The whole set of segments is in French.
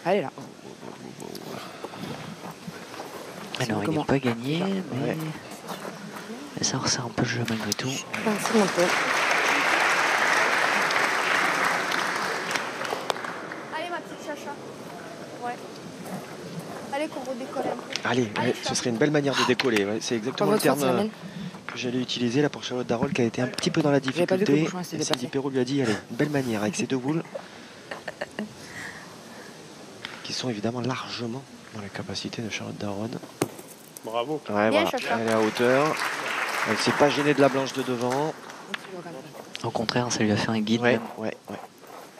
Elle est là. Alors, il n'est pas gagné, mais ça resserre un peu le jeu malgré tout. Merci, mon pote. Allez, ma petite Chacha. Ouais. Allez, qu'on redécolle un peu. Allez, ouais, ce serait une belle manière de décoller. Ouais. C'est exactement le terme que j'allais utiliser là pour Charlotte Darroll qui a été un petit peu dans la difficulté. Et Cindy Perrault lui a dit, allez, une belle manière avec ces deux boules qui sont évidemment largement dans les capacités de Charlotte Darroll. Bravo. Ouais, Bien, voilà. Chacha. Elle est à hauteur. Elle ne s'est pas gênée de la blanche de devant. Au contraire, ça lui a fait un guide. Ouais.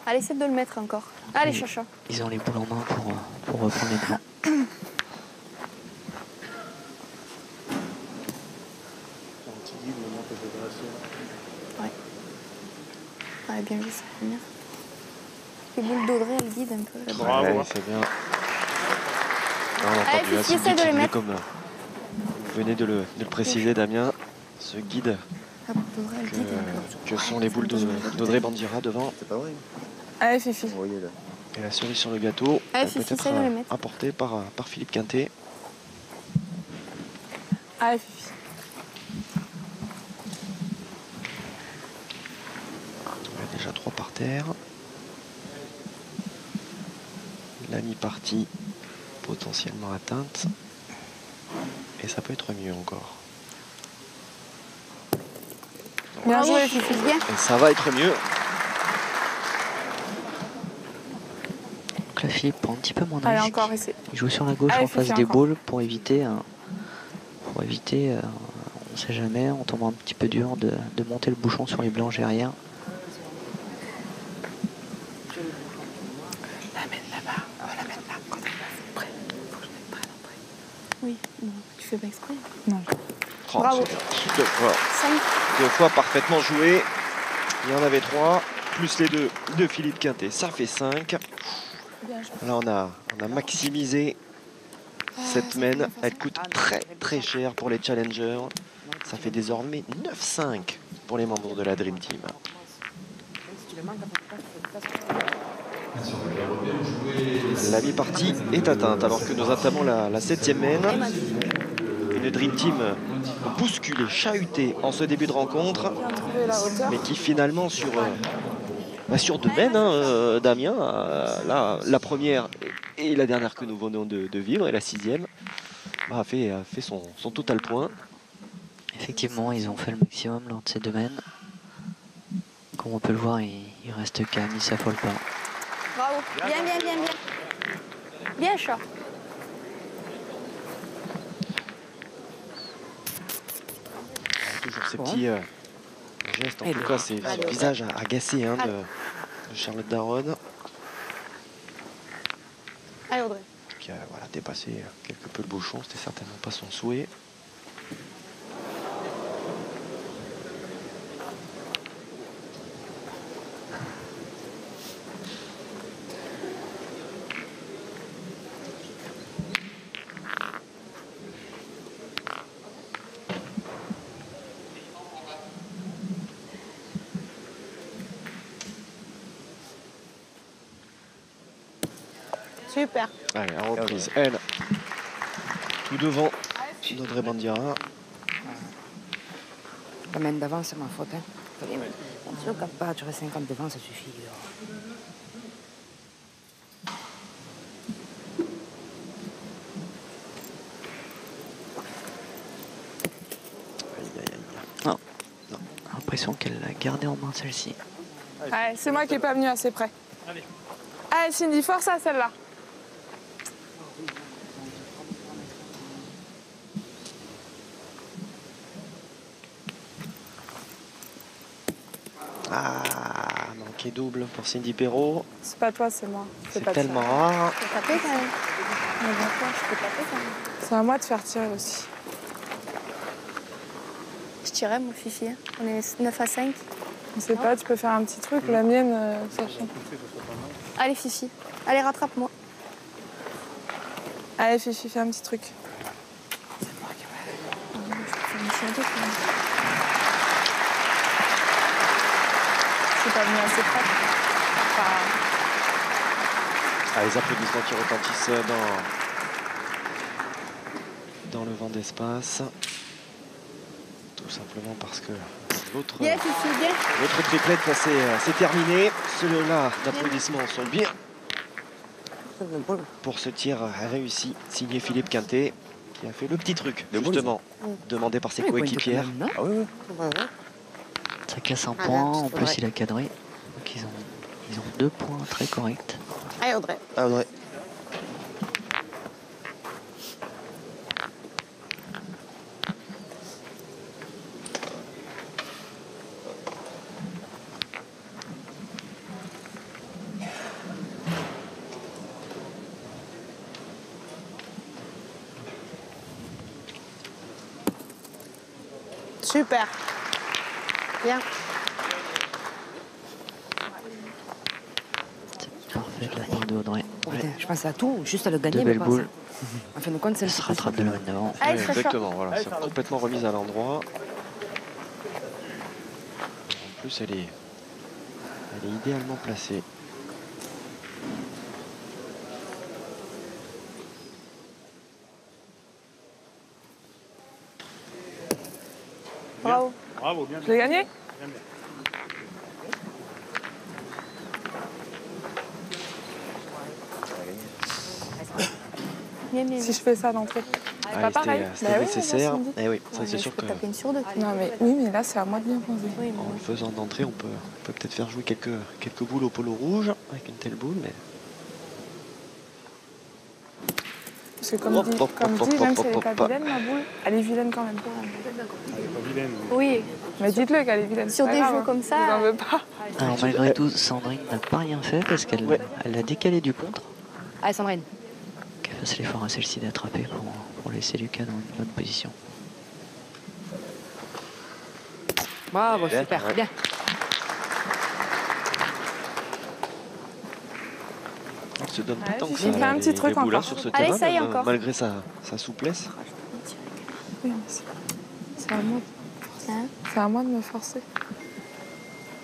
Allez, essaie de le mettre encore. Allez, Oui. Chacha. Ils ont les boules en main pour reprendre les devants. Ouais, bien vu, ça va bien. Les boules d'Audrey, elles guident un peu. Bravo. Ouais, c'est bien. Non, Allez, entendu, là, Fifi, Cindy essaie de qui les venait mettre. comme vous venez de le préciser, Damien, ce guide Ah, d'Audrey, elles guident un peu. que sont les boules d'Audrey Bandira devant. C'est pas vrai. Allez, Fifi. Et la cerise sur le gâteau, Allez, peut Fifi, être essaie de les mettre. apportée par Philippe Quintet. Allez, Fifi. Il y a déjà 3 par terre. La mi-partie potentiellement atteinte. Et ça peut être mieux encore. Bien joué, Fifi. Bien. Et ça va être mieux. Donc là, Philippe prend un petit peu moins de Allez, risque. encore, essaie. Il joue sur la gauche Allez, en face Fifi, des encore. boules pour éviter, on ne sait jamais, on tombe un petit peu dur de monter le bouchon sur les blancs derrière. Oui, non, tu fais pas exprès. Oh, Bravo. c'est bien. 5. 2 fois parfaitement joué. Il y en avait 3, plus les 2 de Philippe Quintet. Ça fait 5. Bien joué. Là, on a maximisé cette mène. Elle coûte très très cher pour les challengers. Ça fait désormais 9-5 pour les membres de la Dream Team. La mi-partie est atteinte alors que nous entamons la 7e mène. Une Dream Team bousculée, chahutée en ce début de rencontre, mais qui finalement sur 2 mènes, hein, Damien, là, la première et la dernière que nous venons de vivre, et la 6e, a fait son total point. Effectivement, ils ont fait le maximum lors de ces domaines. Comme on peut le voir, il reste calme, il s'affole pas. Bravo. Bien, bien, bien, bien. Bien, chat. Toujours ces petits gestes, en tout cas ces visages agacés hein, de Charlotte Darroll, Allez, Audrey. qui a dépassé quelque peu le bouchon, c'était certainement pas son souhait. Super. Allez, en reprise, elle, tout devant d'Audrey Bandira. La main d'avant, c'est ma faute. Hein. Si on ne pas durer 50 devant, ça suffit. Aïe, aïe, aïe. Non. J'ai l'impression qu'elle l'a gardée en main celle-ci. Allez, c'est moi qui n'ai pas venu assez près. Allez, Cindy, force à celle-là. Ah, manqué double pour Cindy Perrault. C'est pas toi, c'est moi. C'est pas tellement toi. rare. Je peux taper quand même. Mais bon, quoi, je peux taper quand même. C'est à moi de faire tirer aussi. Je tirais, mon Fifi. Hein. On est 9 à 5. Je sais pas, tu peux faire un petit truc. La mienne, ça change. Allez, Fifi. Allez, rattrape-moi. Allez, Fifi, fais un petit truc. Je peux faire une chanteuse, quand même. Je suis pas venue assez près. Enfin, Les applaudissements qui retentissent dans le vent d'espace. Tout simplement parce que l'autre Yes, ici, bien. triplette c'est terminé. Ceux-là d'applaudissements sont bien pour ce tir réussi, signé Philippe Quintet, qui a fait le petit truc, justement, demandé par ses Oui, coéquipières. non Ah oui, oui. Ça casse un Ah, point, là, en plus ouais. il a cadré. Donc ils ont 2 points très corrects. Allez, Audrey. Ah, Audrey. Super. Bien. C'est parfait de la part de Audrey. Putain, je pensais à tout, juste à le gagner, 2 mais belles pas boules. ça. En fin de compte, c'est Elle le se rattrape de la manne d'avant. Allez, Oui, Sacha. exactement, voilà, c'est complètement remise à l'endroit. En plus, elle est idéalement placée. Bravo. Bravo, bien. Je l'ai gagné? Bien, bien. Si je fais ça d'entrée. Ah, pas pareil. c'était Bah oui, nécessaire. Cindy. Eh oui, ça Ouais, c'est mais sûr je peux que taper une sur deux. Non, mais oui, mais là, c'est à moi de bien poser. Oui, en mais le faisant d'entrée, on peut peut-être faire jouer quelques boules au polo rouge avec une telle boule, mais Parce que comme dit, même si elle n'est pas vilaine, ma boule, elle est vilaine quand même. oui, Mais dites-le qu'elle est vilaine. Sur c'est pas des grave, jeux hein. comme ça. Je vous en veux pas. Alors malgré tout, Sandrine n'a pas rien fait parce qu'elle elle a décalé du contre. Allez, Sandrine. Qu'elle fasse l'effort à celle-ci d'attraper pour laisser Lucas dans une bonne position. Bravo, Bien, super, ouais. bien. elle se donne pas Ouais, tant que j'ai ça. fait un petit les truc boules, hein, encore. sur ce Allez, terrain, ça y est, même, encore. malgré sa souplesse. Oui, mais c'est à moi. Hein. C'est à moi de me forcer.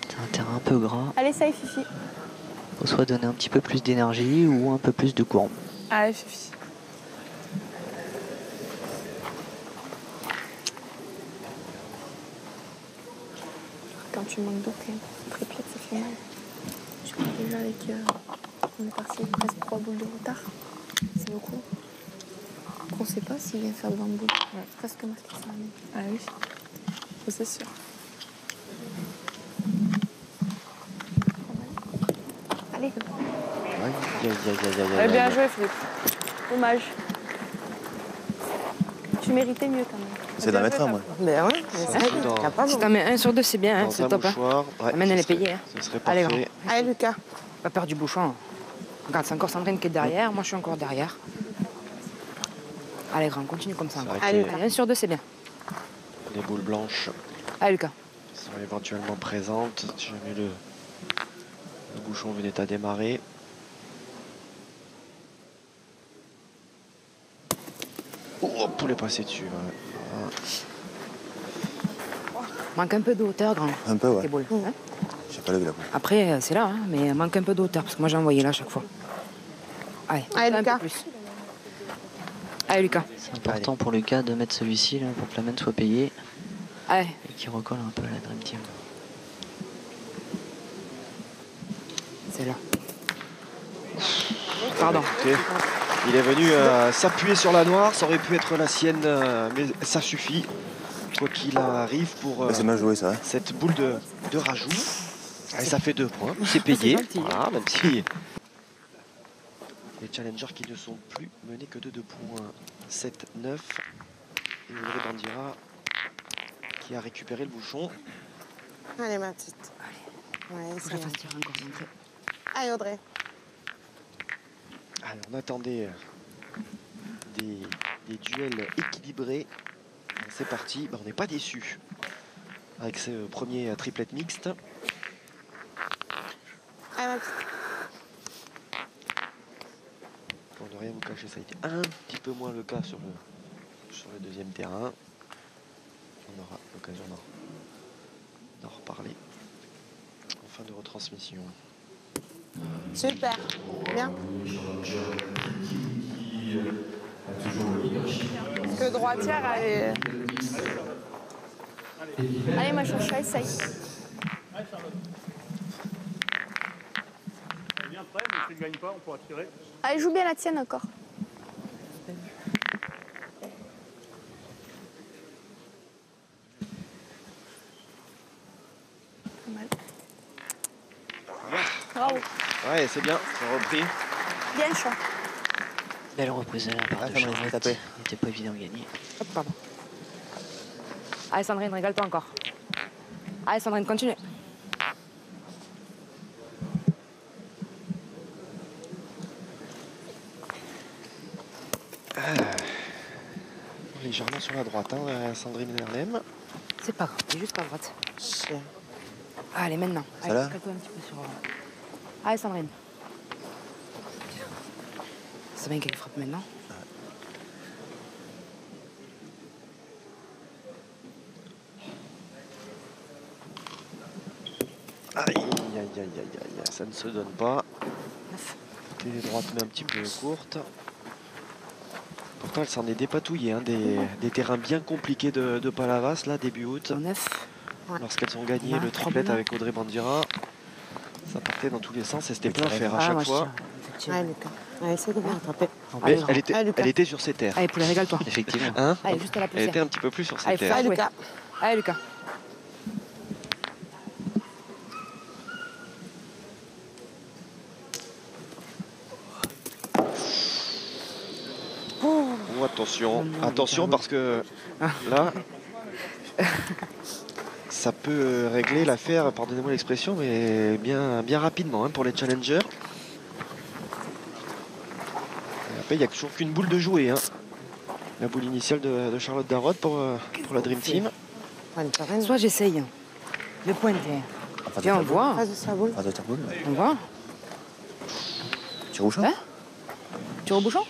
C'est un terrain un peu gras. Allez, ça y est, Fifi. Faut soit donner un petit peu plus d'énergie ou un peu plus de courbe. Allez, Fifi. Quand tu manques d'eau, quand même, triplette, ça fait mal. Je crois déjà avec. On est parti avec presque 3 boules de retard. C'est beaucoup. On ne sait pas s'il vient faire devant de boules. C'est presque marqué ça. Mais... Ah oui. C'est sûr. Allez, Aïe, aïe, aïe, aïe, aïe, Allez, bien aïe. joué, Philippe. dommage. Tu méritais mieux quand même. C'est d'en mettre un, moi. Ben ouais, Ça joue dans- si t'en mets un sur deux, c'est bien, hein, dans c'est un top. Hein. mouchoir. Ouais, La main, elle ce est serait- payée, hein. Ce serait Allez, parfait. Allez, Lucas. Pas peur du bouchon. Regarde, c'est encore Sandrine qui est derrière, moi je suis encore derrière. Allez, grand, continue comme ça. C'est encore. vrai Allez, que Allez, un sur deux, c'est bien. les boules blanches Allez, Lucas. sont éventuellement présentes si jamais le bouchon venait à démarrer. Oh, poulet passé dessus. Ouais. Manque un peu de hauteur, grand. Un peu, ouais. Tes boules, hein. J'ai pas levé la boule. Après, c'est là, hein, mais manque un peu de hauteur, parce que moi j'ai envoyé là à chaque fois. Allez, Allez, un Lucas. peu plus. Allez, Lucas. C'est important pour Lucas de mettre celui-ci là pour que la main soit payée Allez, et qu'il recolle un peu à la Dream Team. c'est là. Pardon. Écoutez, il est venu s'appuyer sur la noire, ça aurait pu être la sienne, mais ça suffit. Quoi qu'il arrive pour C'est bien joué, ça. Hein. cette boule de rajout. Et ça fait 2 points, c'est payé. gentil. Voilà, même si les challengers qui ne sont plus menés que de 2 points. 7-9. Et Audrey Bandira qui a récupéré le bouchon. Allez, ma petite. Ouais, Faut que je la fasse tirer encore, Sandrine. Allez, Audrey. Alors, on attendait des duels équilibrés. C'est parti, on n'est pas déçus avec ce premier triplet mixte. Allez, ma petite. Pour ne rien vous cacher, ça a été un petit peu moins le cas sur le deuxième terrain. On aura l'occasion d'en reparler en fin de retransmission. Super. Bien. Parce que droitière, elle est... Allez, ma choucha, essaye. Bien prêt, mais si tu ne gagnes pas, on pourra tirer. Allez, joue bien la tienne encore. Pas mal. Bravo. Ouais, c'est bien, c'est repris. Bien, chat. Belle reprise de la part de Sandrine, Charlotte. tapé. Il n'était pas évident de gagner. Hop, pardon. Allez, Sandrine, régale-toi encore. Allez, Sandrine, continue. Légèrement sur la droite, hein, Sandrine Nerlem. C'est pas grave, c'est juste à droite. Allez, maintenant. Ça Allez, là cale-toi un petit peu sur... Allez, Sandrine. C'est bien qu'elle frappe maintenant. Aïe, aïe, aïe, aïe, aïe, ça ne se donne pas. Côté droite, mais un petit peu courte. Pourtant, elle s'en est dépatouillée, hein, des terrains bien compliqués de Palavas, là, début août. 9. Lorsqu'elles ont gagné Ouais, le trop triplette bien. avec Audrey Bandira, ça partait dans tous les sens et c'était plein à faire à chaque fois. Allez, Lucas. Allez, essaye de bien rattraper. Mais Allez, elle était sur ses terres. Allez, poulet, régale-toi. Effectivement. Hein, Allez, juste à la elle poussière. était un petit peu plus sur ses Allez, terres. allez, Lucas. Allez, Lucas. Oh, attention, attention parce que là, ça peut régler l'affaire, pardonnez-moi l'expression, mais bien rapidement, hein, pour les challengers. Et après, il n'y a toujours qu'une boule de jouer, hein. La boule initiale de Charlotte Darrotte pour la Dream Team. Soit j'essaye de pointer. Viens, on voit. Pas de ta boule. On voit. Tu rouges ça Hein Tu rebouchon?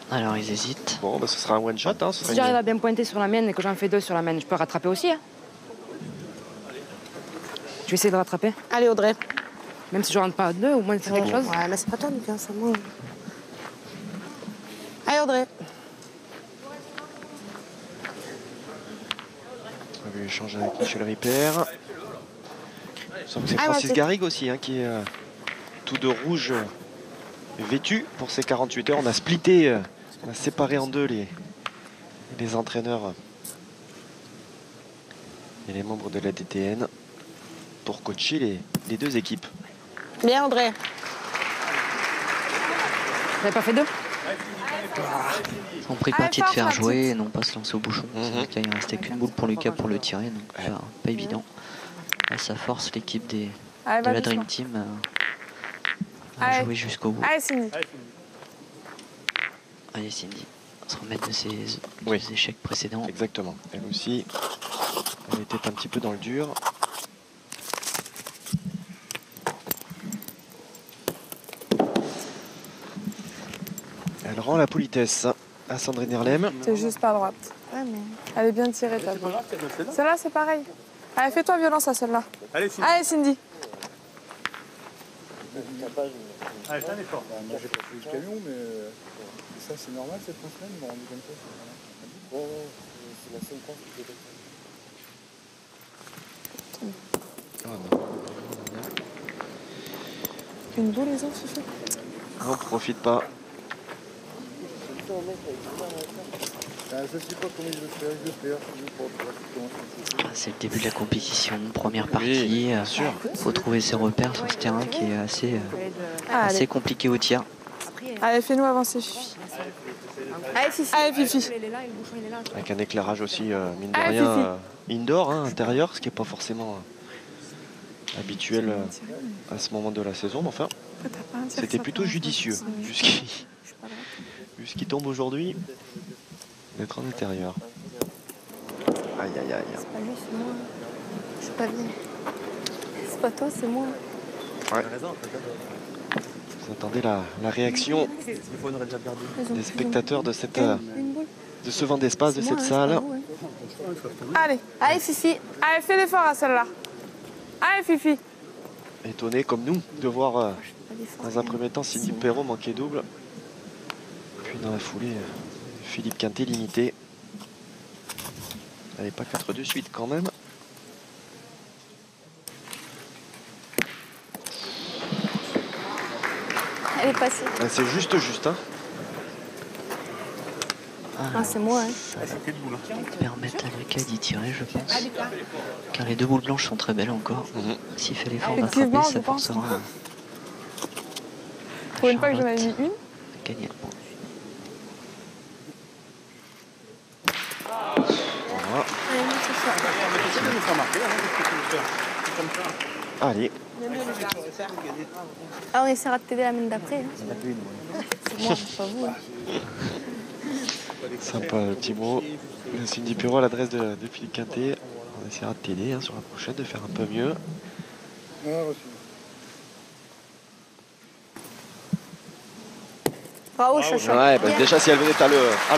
Alors ils hésitent. Bon, bah, ce sera un one shot. Hein, ce sera Si j'arrive à bien pointer sur la mienne et que j'en fais 2 sur la mienne, je peux rattraper aussi. Hein. Je vais essayer de rattraper. Allez, Audrey. Même si je rentre pas à 2, au moins c'est quelque chose. Ouais, mais c'est pas toi, Lucas, c'est moi. Allez, Audrey. On va échanger avec Michel Ripper. C'est Ah, Francis ouais, Garrigue aussi, hein, qui est tout de rouge vêtu pour ses 48 heures. On a splitté, on a séparé en deux les entraîneurs et les membres de la DTN pour coacher les deux équipes. Bien, Audrey. Vous n'avez pas fait 2? Ils ont pris parti de faire jouer et non pas se lancer au bouchon. C'est vrai qu'il ne restait qu'une boule pour Lucas pour le tirer, donc pas évident. Là, ça force l'équipe de la Dream Team à jouer jusqu'au bout. Allez, Cindy. Allez Cindy, se remettre de ses Oui. échecs précédents. Exactement. Elle aussi, elle était un petit peu dans le dur. Elle rend la politesse à Sandrine Nerlem. T'es juste pas droite. Ouais, mais elle est bien tirée, ta boule. Celle-là, c'est pareil. Allez, fais-toi violence à celle-là. Allez, Cindy. Allez, Cindy. Allez, fais un effort. Moi, j'ai pas fait le camion, mais ça, c'est normal cette semaine, ils m'ont rendu comme ça. Ouais, c'est la seule fois que j'ai fait ça. Une boule, les autres, suffit. On profite pas. Je sais pas comment il veut faire, C'est le début de la compétition, première Oui, partie. bien sûr. Faut trouver ses repères sur ce terrain qui est assez Allez, compliqué au tir. allez fais-nous avancer, Fifi. Allez, Fifi. Allez, Fifi. Avec un éclairage aussi, mine de Allez, rien, indoor, hein, intérieur, ce qui n'est pas forcément habituel à ce moment de la saison. Mais enfin, c'était plutôt judicieux, vu ce qui tombe aujourd'hui, d'être en intérieur. Aïe, aïe, aïe. C'est pas lui, c'est moi. Je suis pas bien. C'est pas toi, c'est moi. Ouais. Vous attendez la réaction Ils ont des spectateurs de, une boule. de ce vent d'espace, de C'est cette moi, hein, salle. c'est pas vous, hein. Allez, Allez, Fifi. allez, fais l'effort à celle-là. Allez, Fifi. Étonné comme nous de voir défense. Dans un premier temps, Cindy Perrault manquait double. Puis dans la foulée, Philippe Quintet limité. Allez, pas 4 de suite quand même. Elle est passée. C'est juste. Hein. Ah, c'est moi. Hein. Permettre à Lucas d'y tirer, je pense. Car les deux boules blanches sont très belles encore. S'il fait l'effort d'attraper, ça forcera. Pour une fois que j'en avais mis une. Gagner le point. Allez. Ah, on essaiera de t'aider la semaine d'après. Hein. C'est moi, pas vous. Hein. Sympa le petit mot. Cindy Perrault à l'adresse de Philippe Quintet. On essaiera de t'aider hein, sur la prochaine, de faire un peu mieux. Bravo, Chacha. Ouais, bah, déjà si elle venait à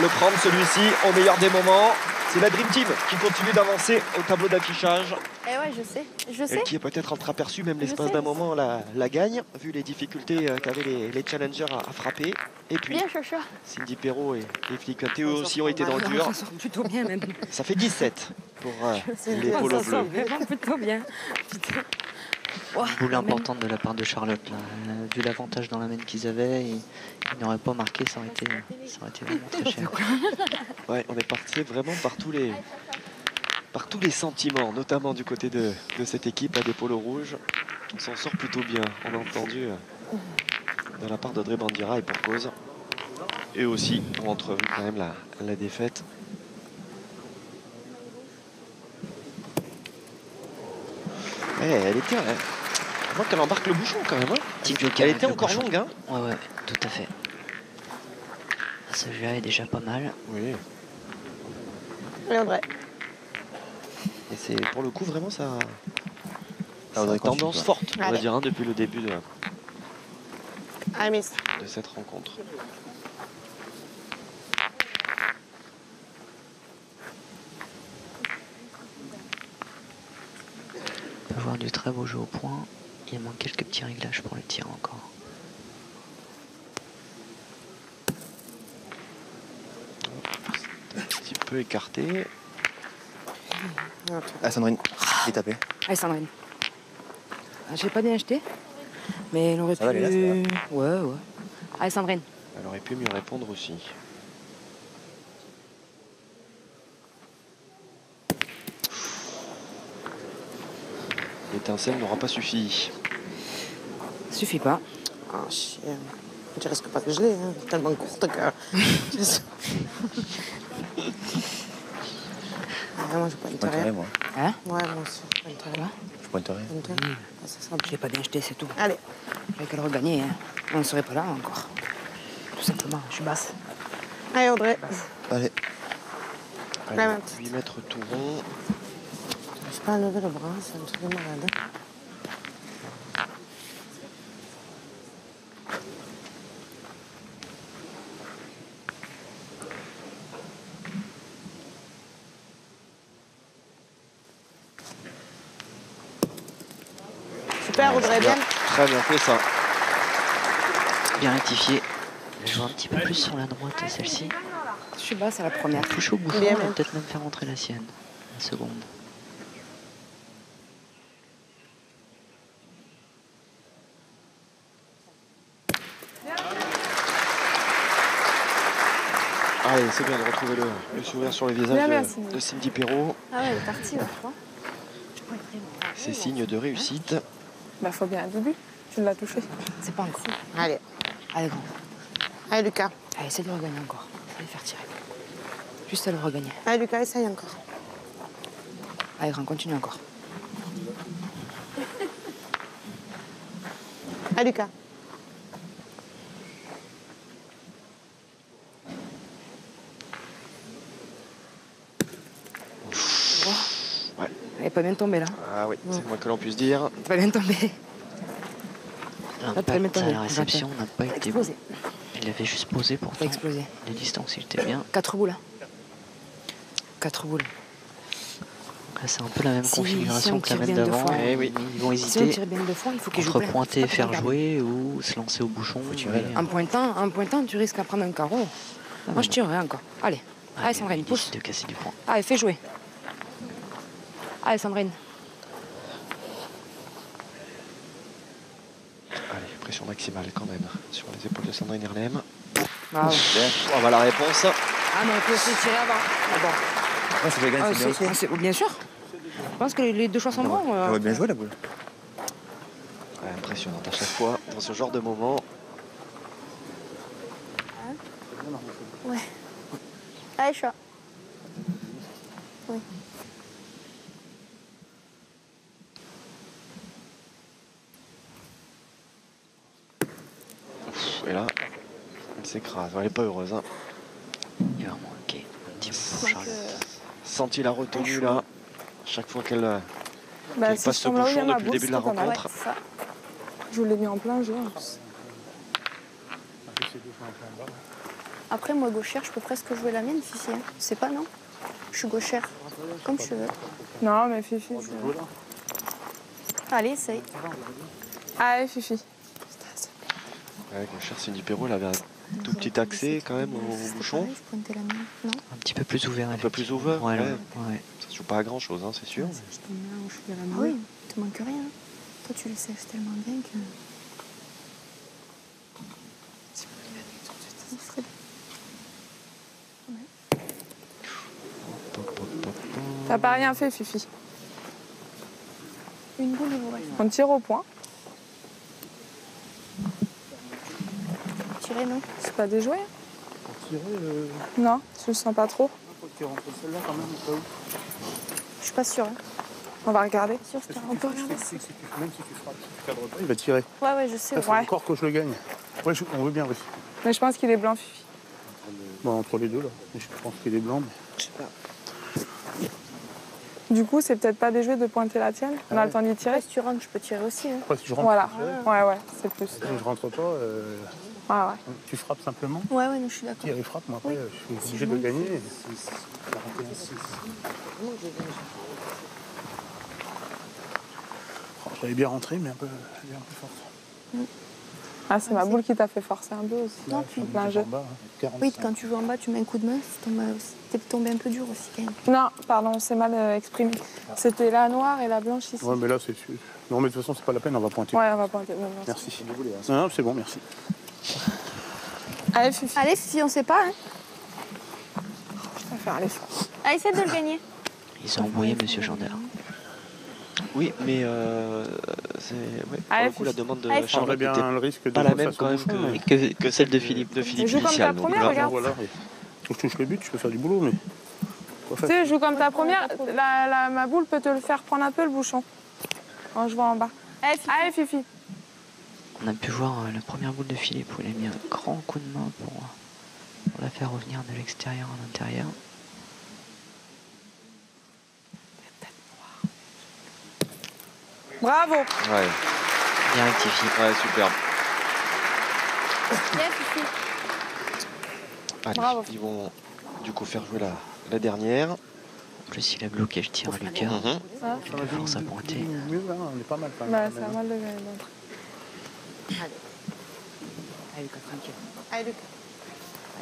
le prendre celui-ci au meilleur des moments. C'est la Dream Team qui continue d'avancer au tableau d'affichage. Eh ouais, je sais. Elle qui est peut-être entreaperçue même l'espace d'un moment la gagne, vu les difficultés qu'avaient les challengers à frapper. Et puis, bien, Chacha. Cindy Perrault et Philippe Quintet aussi ont été dans le dur. Ça sort plutôt bien même. Ça fait 17 pour les polos bleus. Vraiment plutôt bien. Boule importante de la part de Charlotte. Là. Vu l'avantage dans la main qu'ils avaient, ils n'auraient pas marqué, ça aurait été vraiment très cher. Ouais, on est parti vraiment par tous les sentiments, notamment du côté de cette équipe à des polos rouges. On s'en sort plutôt bien, on a entendu de la part d'Audrey Bandira et pour cause. Et aussi ont entrevu quand même la défaite. Elle était... Je vois qu'elle embarque le bouchon quand même. Hein. Elle était encore longue. Hein. Ouais, tout à fait. Ce jeu est déjà pas mal. Oui. Et André. Et c'est pour le coup vraiment ça... Ah, une tendance forte, on va dire, hein, depuis le début de cette rencontre. On peut voir du très beau jeu au point. Il manque quelques petits réglages pour le tir encore. Un petit peu écarté. Ah, Sandrine, il est tapé. Allez, Sandrine. J'ai pas bien acheté, mais elle aurait pu... va, elle est là, ça Ouais. Allez, Sandrine. Elle aurait pu mieux répondre aussi. L'étincelle n'aura pas suffi. Suffit pas. Ah, chien. Je risque pas que je l'ai, hein. Tellement courte que... moi, je pointerai. Moi. Hein? Ouais, moi aussi, je pointerai. Je pointerai. Ah, ça sera bien. J'ai pas bien acheté, c'est tout. Allez. J'avais qu'à le regagner, hein. On ne serait pas là encore. Tout simplement, je suis basse. Allez, Audrey. Allez. Allez, 8 mètres tout rond. Je sais pas à lever le bras, c'est un truc de malade. Super, Audrey, bien. Très bien fait ça. Bien rectifié. Je vois un petit peu plus sur la droite celle-ci. Je suis basse à la première. Touche au bouchon, Bien, elle va bien. peut-être même faire rentrer la sienne. La seconde. Allez, c'est bien de retrouver le sourire sur le visage Bien, de Cindy Perrault. Ah ouais, elle est partie, je crois. C'est signe de réussite. Bah, faut bien un début. Tu l'as touché. C'est pas encore. Allez. Allez, grand. Allez, Lucas. Allez, essaie de le regagner encore. Allez, faire tirer. Juste à le regagner. Allez, Lucas, essaye encore. Allez, grand, continue encore. Allez, Lucas. Ouais. Elle est pas bien tombée, là. Ah oui, c'est le moins que l'on puisse dire. Elle est pas bien tombée. L'impact à la réception n'a pas été bon. Explosé. Il avait juste posé pour Pas explosé. les distances, il était bien. 4 boules. 4 boules. Là, c'est un peu la même configuration on que la tire semaine bien deux d'avant. fois. Ils vont Si on hésiter tire bien deux fois, il faut qu'il joue entre plein. pointer et faire Regarde. jouer ou se lancer au bouchon. En pointant, tu risques à prendre un carreau. Moi, je tirerai encore. Allez, allez Sandrine, pousse. De casser du point. Allez, fais jouer. Allez, Sandrine. Allez, pression maximale quand même sur les épaules de Sandrine Erlem. Bravo. On va la réponse. Ah non, il faut aussi tirer avant. D'abord. Après, ça fait gagner, c'est bien aussi. Bien sûr. Je pense que les deux choix sont bons. J'aurais bien joué la boule. Ouais, impressionnante à chaque fois dans ce genre de moment. Ouais. Allez, chat. Oui. Et là, elle s'écrase. Elle n'est pas heureuse. Hein. Il va manquer un petit peu. Senti la retenue là. Chaque fois qu'elle Si passe je ce tombe là où il y a bouchon ma depuis le boule, début de la c'était pas mal. rencontre. Ouais, ça. Je vous l'ai mis en plein jeu en plus. Après, moi, gauchère, je peux presque jouer la mienne, Fifi. Hein. C'est pas, non? Je suis gauchère. Comme tu veux. Non, mais Fifi, Allez, essaye. Allez, Fifi. Ouais, cher Cindy Perrault, elle avait un tout petit accès quand même au bouchon. Pareil, je pointais la mienne, non? Un petit peu plus ouvert. Un peu plus ouvert. Ouais, Ouais. ouais. Ça se joue pas à grand chose, hein, c'est sûr. Ah oui, il te manque rien. Toi, tu le sèches tellement bien que... T'as pas rien fait, Fifi. Une boule, il vous reste. On tire au point. Tirer, non? C'est pas déjoué. Pour tirer, Non, je le sens pas trop. faut tirer entre celle-là quand même, au cas où. Je suis pas sûre. Hein. On va regarder. Sûre, on peut regarder. Même si tu frappes, si tu cadres pas, il va tirer. Ouais, je sais. Il faut encore que je le gagne. Ouais, on veut bien, oui. Mais je pense qu'il est blanc, Fifi. Bon, entre les deux, là. Je pense qu'il est blanc, mais... Je sais pas. Du coup, c'est peut-être pas déjoué de pointer la tienne. On a le temps d'y tirer. Si tu rentres, je peux tirer aussi. Hein. Après, si je rentre, Voilà. je peux tirer. Ouais, c'est plus. Si je rentre pas, Ouais. tu frappes simplement. Ouais, non, je suis d'accord. Tire et frappe, moi après, je suis obligé de gagner. 41-6. Oh, j'avais bien rentré, mais un peu forte. Ah, c'est ma boule qui t'a fait forcer un peu aussi. Non, puis plein jeu. oui, quand tu joues en bas, tu mets un coup de main, t'es tombé un peu dur aussi quand même. Non, pardon, c'est mal exprimé. C'était la noire et la blanche ici. Ouais, mais là, c'est sûr. Non, mais de toute façon, c'est pas la peine, on va pointer. Ouais, on va pointer. Bon, merci. Non, c'est bon, merci. Allez, Fifi. Allez, Fifi, on sait pas. Hein. On va faire l'effort. Allez, essaie de le gagner. Ils ont embrouillé Monsieur Gendard. Oui, mais c'est pour le coup, la demande de Allez, Charlotte bien était le risque de pas la même quand même que celle de Philippe. Joue comme ta initial. première, Donc, regarde. Voilà. Je touche le but, je peux faire du boulot, mais... Tu sais, joue comme ta première. Ma boule peut te le faire prendre un peu le bouchon. En jouant en bas. Allez, Fifi. On a pu voir la première boule de Philippe où il a mis un grand coup de main pour la faire revenir de l'extérieur à l'intérieur. Bravo. Ouais. Bien rectifié. Ouais, superbe. Bien, Fifi. Allez, Bravo. ils vont du coup faire jouer la dernière. En plus, il a bloqué le tir à Lucas. Il a force à pointer. Mieux, hein, on est pas mal quand même. Bah, c'est à mal de gagner. Allez, Lucas, tranquille. Allez, Lucas.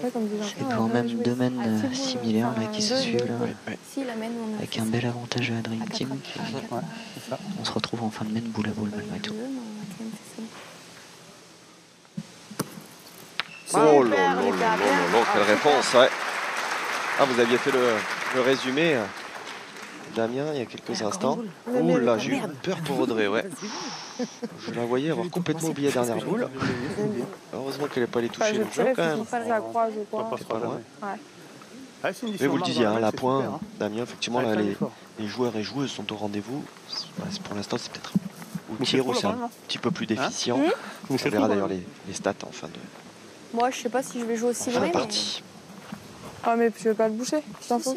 Ouais, comme dit Jean-Pierre, Et on a devant pas même joué. deux men similaires là, qui se suivent là, Si, la mène, on a avec fait un ça. bel avantage à la Dream À Team. 4 à 4. Ouais, c'est ça. On se retrouve en fin de main boule à boule malgré tout. On a quand même fait ça. Oh Super, là là Lucas, là bien. là là, quelle réponse, ouais. Ah, vous aviez fait le résumé, Damien, il y a quelques instants. Ouh là, j'ai eu peur pour Audrey, ouais. Je la voyais avoir complètement oublié la dernière boule. Heureusement qu'elle n'est pas allée toucher Je le jeu tirais, quand même. Fifi, ça croise ou Ça quoi. passera pas loin. jamais. Ouais. Ah, c'est une Mais vous le disiez, hein, la pointe, super, hein. Damien, effectivement, Ouais, là, très les fort. joueurs et joueuses sont au rendez-vous. Pour l'instant, c'est peut-être au Vous tir faites où quoi, c'est là, un quand même, petit peu plus déficient. Vous On faites verra quoi, d'ailleurs là les stats en fin de Moi, je sais pas si je vais jouer aussi vrai, mais... partie. Oh, mais tu veux pas le boucher? Je t'en fous.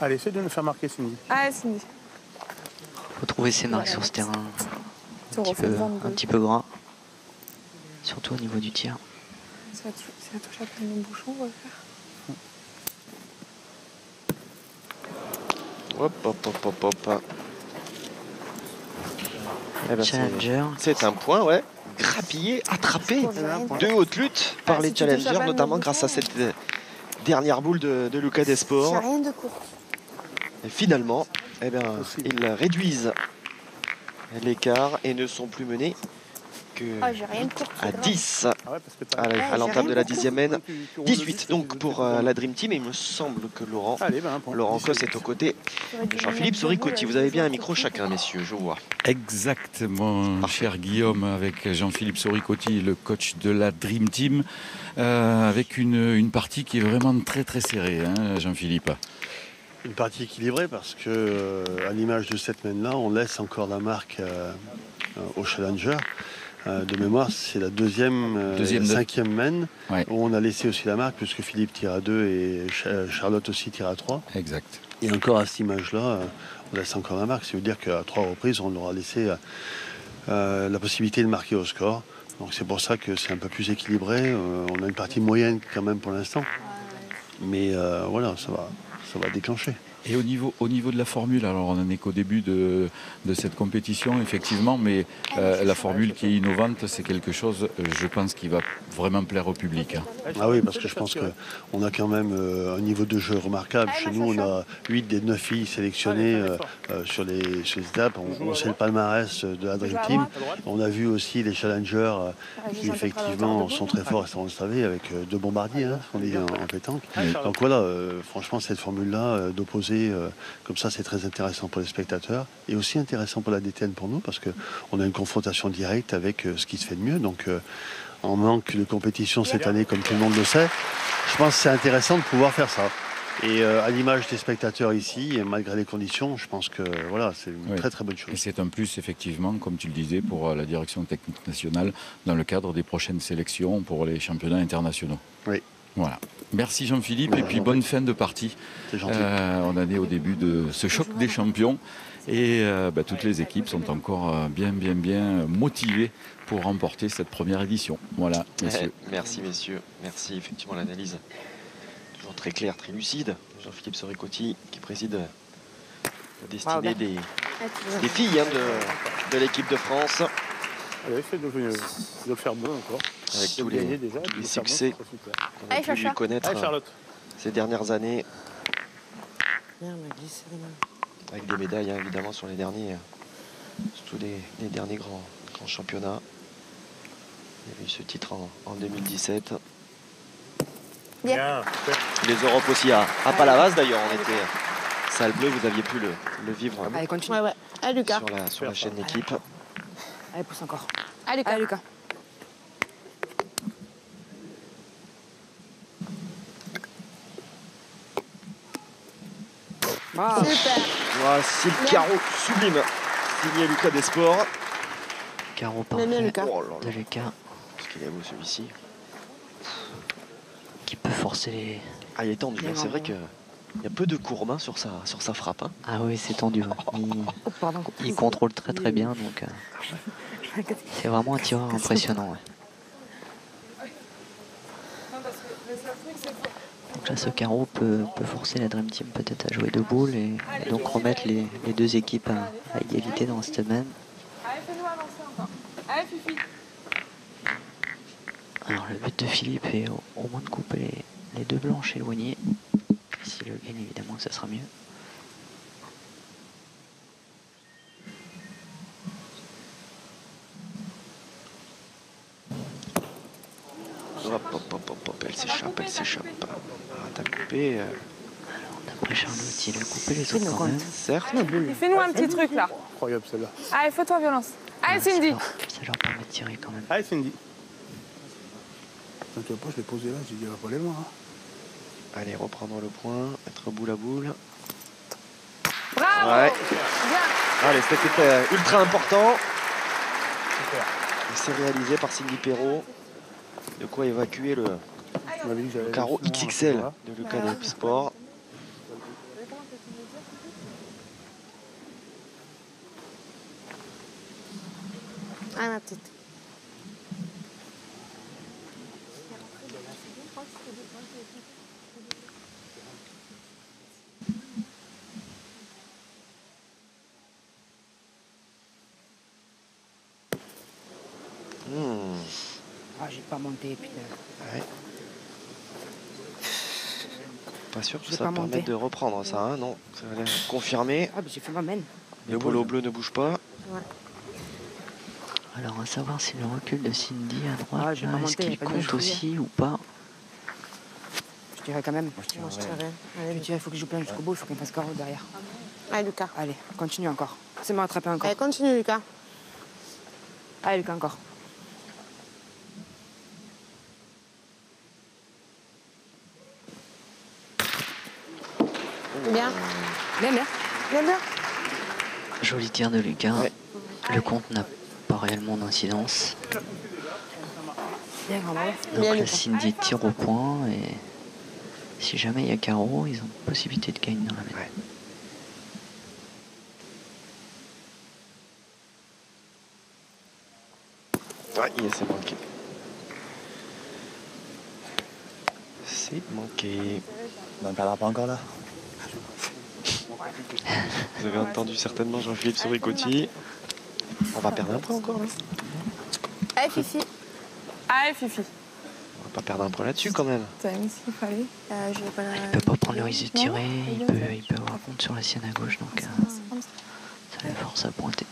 Allez, essaie de nous faire marquer, Cindy. Allez, Cindy. Faut trouver ses marques sur ce terrain Tu refais le vent de un petit peu gras. Surtout au niveau du tir. Si elle touche à peine le bouchon, on va le faire. Hop, hop, hop, hop, hop. Eh ben, Challenger. C'est un point, ouais. Grappillé, attrapé de haute lutte par les challengers, notamment grâce à cette dernière boule de Lucas Desport. J'ai rien de court. Et finalement, eh ben, ils réduisent l'écart et ne sont plus menés que à 10 à l'entame de la 10e main. 18 donc pour la Dream Team. Et il me semble que Laurent Cos est aux côtés de Jean-Philippe Soricotti. Vous avez bien un micro chacun, messieurs, je vois. Exactement, cher Guillaume, avec Jean-Philippe Soricotti, le coach de la Dream Team, avec une partie qui est vraiment très très serrée, hein, Jean-Philippe. Une partie équilibrée parce que, à l'image de cette main-là, on laisse encore la marque au challenger. De mémoire, c'est la deuxième 5e main où on a laissé aussi la marque puisque Philippe tire à 2 et Charlotte aussi tire à 3. Exact. Et encore à cette image-là, on laisse encore la marque. Ça veut dire qu'à 3 reprises, on leur a laissé la possibilité de marquer au score. Donc c'est pour ça que c'est un peu plus équilibré. On a une partie moyenne quand même pour l'instant. Mais voilà, ça va déclencher. Et au niveau de la formule, alors on n'en est qu'au début de cette compétition, effectivement, mais la formule qui est innovante, c'est quelque chose, je pense, qui va vraiment plaire au public. Ah oui, parce que je pense qu'on a quand même un niveau de jeu remarquable. Chez nous, on a 8 des 9 filles sélectionnées sur les étapes. On sait le palmarès de la Dream Team. On a vu aussi les challengers qui, effectivement, sont très forts, ça on le savait, avec 2 bombardiers, hein, on dit en pétanque. Donc voilà, franchement, cette formule-là, d'opposer comme ça, c'est très intéressant pour les spectateurs et aussi intéressant pour la DTN pour nous parce qu'on a une confrontation directe avec ce qui se fait de mieux. Donc, en manque de compétition cette année, comme tout le monde le sait, je pense que c'est intéressant de pouvoir faire ça. Et à l'image des spectateurs ici, et malgré les conditions, je pense que voilà, c'est une très très bonne chose. Et c'est un plus, effectivement, comme tu le disais, pour la direction technique nationale dans le cadre des prochaines sélections pour les championnats internationaux. Oui. Voilà. Merci Jean-Philippe et puis bonne fin de partie. C'est gentil. On en est au début de ce choc des champions et toutes les équipes sont encore bien motivées pour remporter cette première édition. Voilà, messieurs. Merci messieurs, merci effectivement l'analyse toujours très claire, très lucide. Jean-Philippe Soricotti qui préside la destinée des filles de l'équipe de France. Essaye de le faire bon encore. Avec tous les succès qu'on a pu lui connaître ces dernières années. Avec des médailles hein, évidemment sur les derniers, surtout les derniers grands championnats. Il y a eu ce titre en 2017. Bien. Les Europes aussi à Palavas d'ailleurs, on était salle bleue, vous aviez pu le vivre. Allez, continue. Allez, Lucas. Sur la chaîne d'équipe. Allez, pousse encore. Allez, Lucas. Allez, Lucas. Wow. Super. Voici le carreau sublime signé Lucas Desport. Carreau parfait de Lucas. Parce qu'il est beau celui-ci. Qui peut forcer les... Ah, il est tendu. C'est vrai qu'il y a peu de courbes sur sa frappe. Hein. Ah oui, c'est tendu. Il contrôle très bien. Donc, c'est vraiment un tireur impressionnant. Ouais. Donc là, ce carreau peut forcer la Dream Team peut-être à jouer deux boules et donc remettre les deux équipes à égalité dans cette semaine. Allez, fais-nous avancer encore. Allez, Fifi. Alors le but de Philippe est au moins de couper les deux blanches éloignées. S'il le gagne, évidemment, ça sera mieux. Elle s'échappe. T'as coupé. Alors d'après Charlotte, il a coupé les autres quand même. Certes. Fais-nous un petit truc là. Incroyable celle-là. Allez, fais-toi violence. Allez, Cindy. Ça leur permet de tirer quand même. Allez, Cindy. Tu vois pas, je l'ai posé là, j'ai dit, elle va pas aller loin. Hein. Allez, reprendre le point, être boule à boule. Bravo. Ouais. Bien. Allez, c'était ultra important. C'est réalisé par Cindy Perrault. De quoi évacuer le carreau XXL de Lucas Desport. Ah, ma petite. pas monter, putain. Ouais. Pas sûr que Je vais ça pas va permettre monter. de reprendre ça, hein, non. Ça va l'air confirmé. Ah, bah j'ai fait ma main. Le polo bleu ne bouge pas. Ouais. Alors, à savoir si le recul de Cindy à droite, Ah, j'ai pas est-ce monté, qu'il y a pas de compte jouer. aussi ou pas? Je dirais quand même. Moi, je tirerais. Je Allez, dirais, il faut que je joue plein jusqu'au bout, il faut qu'il me fasse carreau derrière. allez, Lucas. Allez, continue encore. C'est moi attraper encore. Allez, continue, Lucas. Allez, Lucas, encore. Bien. Bien, bien. Bien, bien. Joli tir de Lucas. Ouais. Le compte n'a pas réellement d'incidence. Bien, grand bravo. Donc Bien, la Lucas. Cindy tire au point et si jamais il y a carreau, ils ont possibilité de gagner dans la main. Ouais. Ah, c'est manqué. C'est manqué. On ne perdra pas encore là. Vous avez entendu certainement Jean-Philippe Soricotti. On va perdre un point encore là. Allez, Fifi. Allez, Fifi. On va pas perdre un point là-dessus quand même. T'as mis ce qu'il fallait. Je vais pas la... Il peut pas prendre le risque de tirer, Non, il peut avoir compte sur la sienne à gauche, donc ça le force à pointer.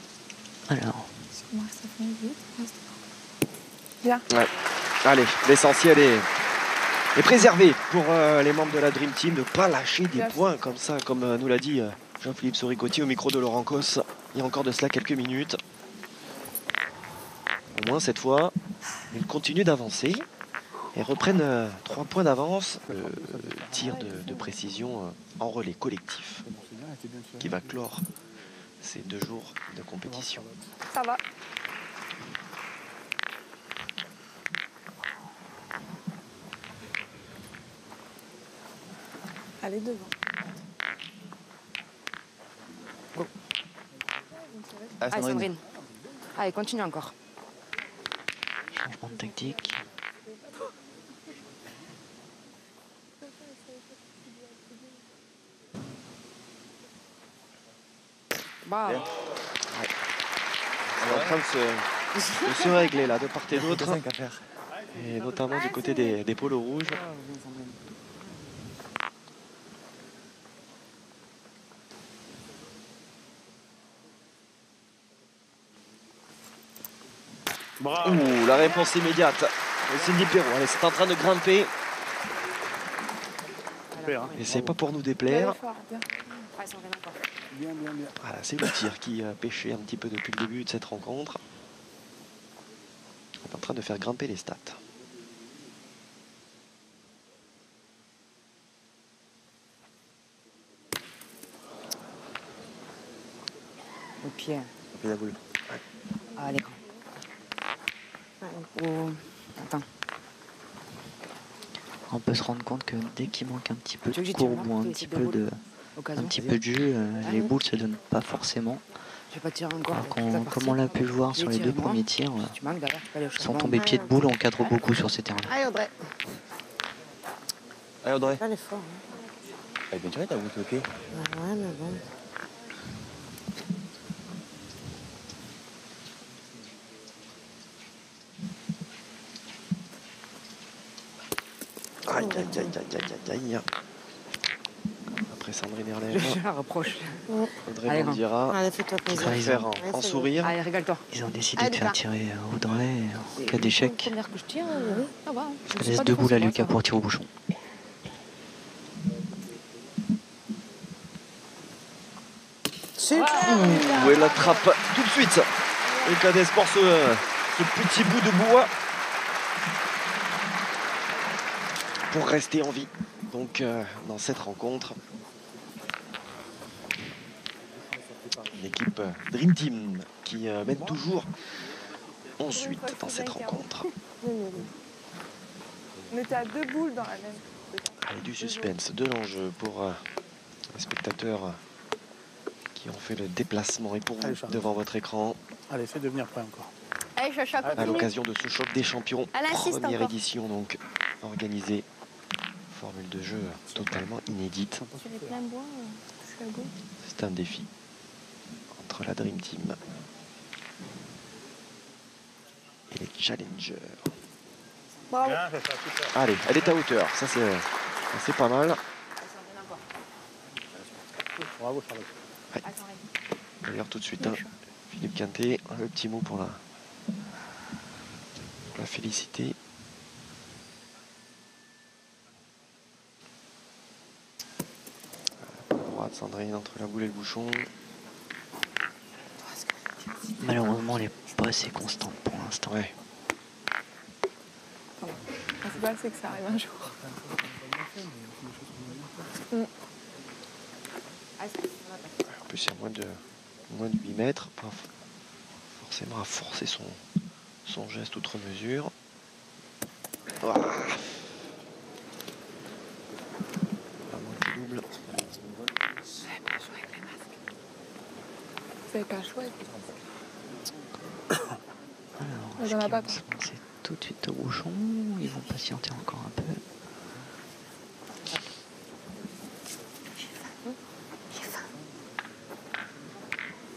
Alors, Bien. Ouais. Allez, l'essentiel est préservé pour les membres de la Dream Team de ne pas lâcher des points comme ça, comme nous l'a dit Jean-Philippe Soricotti au micro de Laurent Cos il y a encore de cela quelques minutes. Au moins cette fois, ils continuent d'avancer et reprennent 3 points d'avance. Tir de précision en relais collectif qui va clore ces 2 jours de compétition. Ça va. Allez, devant. Allez, Sandrine. Allez, continue encore. changement de tactique. Bah. Ouais. C'est en train de se régler là de part et d'autre. Et notamment du côté des polos rouges. Ouh, la réponse immédiate de Cindy Perrault. Allez, c'est en train de grimper. Et c'est pas pour nous déplaire. Voilà, c'est le tir qui pêchait un petit peu depuis le début de cette rencontre. On est en train de faire grimper les stats. Au pied. Au pied de la boule. Ouais. À l'écran. Oh. Attends. On peut se rendre compte que dès qu'il manque un petit peu de tire, courbe non ou un petit peu de jus, les boules se donnent pas forcément. Je vais pas tirer encore. Alors, comme on l'a pu le voir sur les 2 premiers tirs, sans tomber pied de boule, on cadre beaucoup sur ces terrains-là. Allez, Audrey. Allez, Audrey. Elle est fort. Hein. Elle est bien tirée ta boule, ok. Ouais, mais bon. Aïe, aïe, aïe, aïe, aïe, aïe. Après Sandrine Erlège, Je la reproche. Audrey Bandira, Allez, fais-toi qui plaisir. préfère en sourire. Allez, régale-toi. Ils ont décidé de faire tirer Audrey en cas d'échec. Première que je tire, oui, ça va. Ça laisse 2 boules à Lucas pour tirer au bouchon. Ouh, elle attrape tout de suite. Le cadet sport ce petit bout de bois pour rester en vie. Donc dans cette rencontre, l'équipe Dream Team qui mène toujours ensuite dans cette rencontre. On était à 2 boules dans la même. Allez, du suspense, de l'enjeu pour les spectateurs qui ont fait le déplacement et pour vous devant votre écran. Allez, essaie de venir près encore. Allez, Chacha, À continue. l'occasion de ce choc des champions, Elle assiste première encore. édition donc organisée. Formule de jeu totalement inédite. Tu les plein bois, je suis à gauche. C'est un défi entre la Dream Team et les challengers. Bravo. Allez, elle est à hauteur. Ça, c'est pas mal. Bravo, Charlotte. Ouais. D'ailleurs, tout de suite, hein, Philippe Quintet, le petit mot pour la féliciter. À droite, Sandrine, entre la boule et le bouchon. Malheureusement, elle n'est pas assez constante pour l'instant. Ouais. Le principal, c'est que ça arrive un jour. En plus, il y a moins de 8 mètres. Pas forcément à forcer son geste outre mesure. Voilà. Double. Vous n'avez pas le choix. Alors, est-ce qu'ils vont se lancer tout de suite au bouchon? Ils vont patienter encore un peu.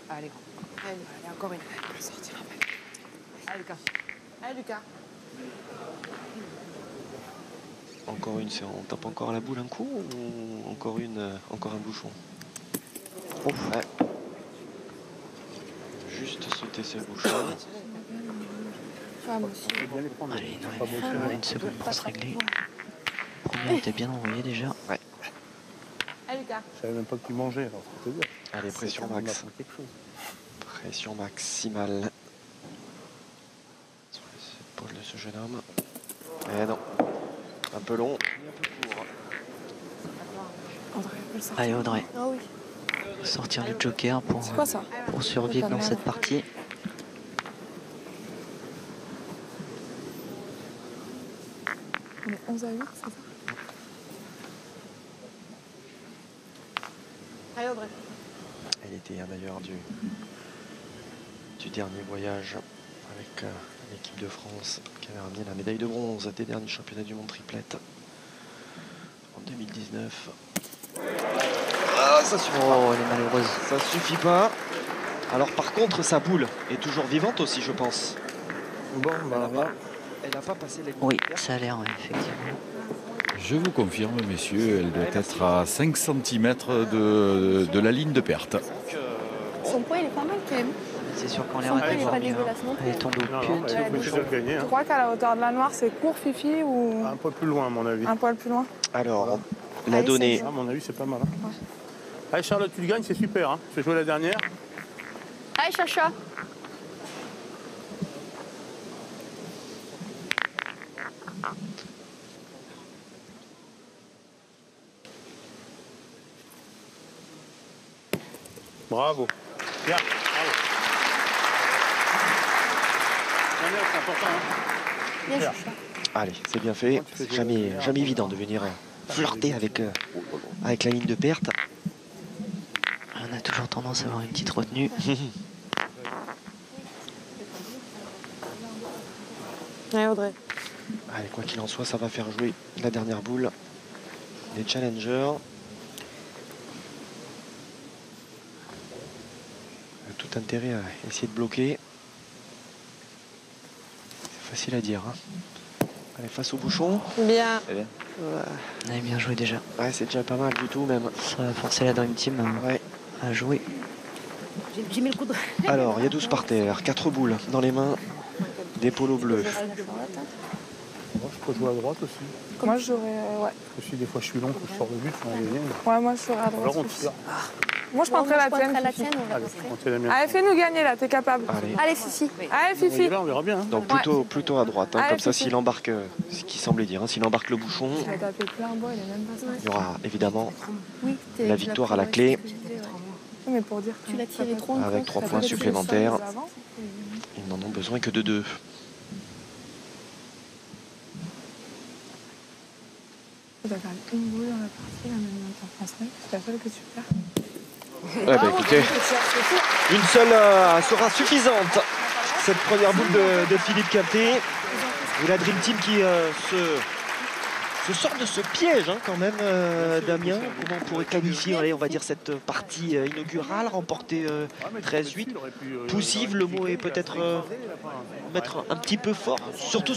Allez, encore une. Elle peut sortir un peu. Allez, Lucas. Allez, Lucas. Encore une, on tape encore la boule un coup ou encore un bouchon? Ouais. Juste sauter ce bouchon. Allez, il une seconde pour se régler. Le premier était bien envoyé déjà. Ouais. Allez, Lucas. Je savais même pas que tu mangeais, alors faut te dire. Allez, pression max. Pression maximale. Sur les épaules de ce jeune homme. Eh non. Un peu long, un peu court. Allez, Audrey. Ah oui. Sortir le joker pour survivre dans cette partie. On est 11 à 8, c'est ça? Allez, Audrey. Elle était d'ailleurs du dernier voyage avec l'équipe de France qui avait ramené la médaille de bronze des derniers championnats du monde triplette en 2019. Ah, ça suffit pas. Elle est malheureuse. Ça suffit pas. Alors par contre, sa boule est toujours vivante aussi, je pense. Bon, bah, elle n'a pas passé les... Oui, ça a l'air, effectivement. Je vous confirme, messieurs, elle doit être à 5 cm de la ligne de perte. Son poids, il est pas mal quand même. C'est sûr qu'on les Son poids, rate il est pas dégueulasse non plus. Elle est tombée au pied du bouchon. Tu crois qu'à la hauteur de la noire, c'est court, Fifi, ou un peu plus loin, à mon avis. un poil plus loin? Alors, la donnée... À mon avis, c'est pas mal. Hein. Allez, Charlotte, tu le gagnes, c'est super. Hein. Je vais jouer la dernière. Allez, Chacha. Bravo. Bien, bravo. C'est important. Hein. Bien, Chacha. Allez, c'est bien fait. C'est jamais évident de venir flirter avec la ligne de perte. On a toujours tendance à avoir une petite retenue. Ouais, Audrey. Allez, quoi qu'il en soit, ça va faire jouer la dernière boule des challengers. Tout intérêt à essayer de bloquer. C'est facile à dire. Hein. Allez, face au bouchon. Bien. On avait bien joué déjà. Ouais, c'est déjà pas mal du tout même. Ça va forcer la Dream Team à jouer. J'ai mis le coude. Alors, il y a 12 par terre, 4 boules dans les mains des polos bleus. Moi, je peux jouer à droite aussi. Moi, j'aurais. Ouais. Parce que si des fois je suis long, que je sors le but, on va gagner. Ouais, moi, je serais à droite. Alors, on aussi. tire. Moi, je prendrais la tienne. la Fifi. tienne, on va Allez, montrer. on tire la mienne. Allez, fais-nous gagner là, t'es capable. Allez, Fifi. Allez, On Fifi. est là, on verra bien. Hein. Donc plutôt à droite, hein, Allez, comme ça Fifi. s'il embarque, ce qui semblait dire, hein, s'il embarque le bouchon, Il a tapé plein bois, il est même pas ça. il y aura évidemment Oui, la victoire à la clé. Oui, mais pour dire que Tu l'as tiré trop en Avec contre. 3 T'as points pas de supplémentaires. les avant. Ils n'en ont besoin que de 2. Tu vas faire une boule dans la partie, là, maintenant, t'en penses même. C'est la seule que tu perds. Ouais, bah écoutez, une seule sera suffisante. Cette première boule de Philippe Quintet. Et la Dream Team qui se sort de ce piège hein, quand même, Damien. Comment on pourrait qualifier, allez, on va dire, cette partie inaugurale, remporter 13-8. Poussive, le mot est peut-être mettre un petit peu fort, surtout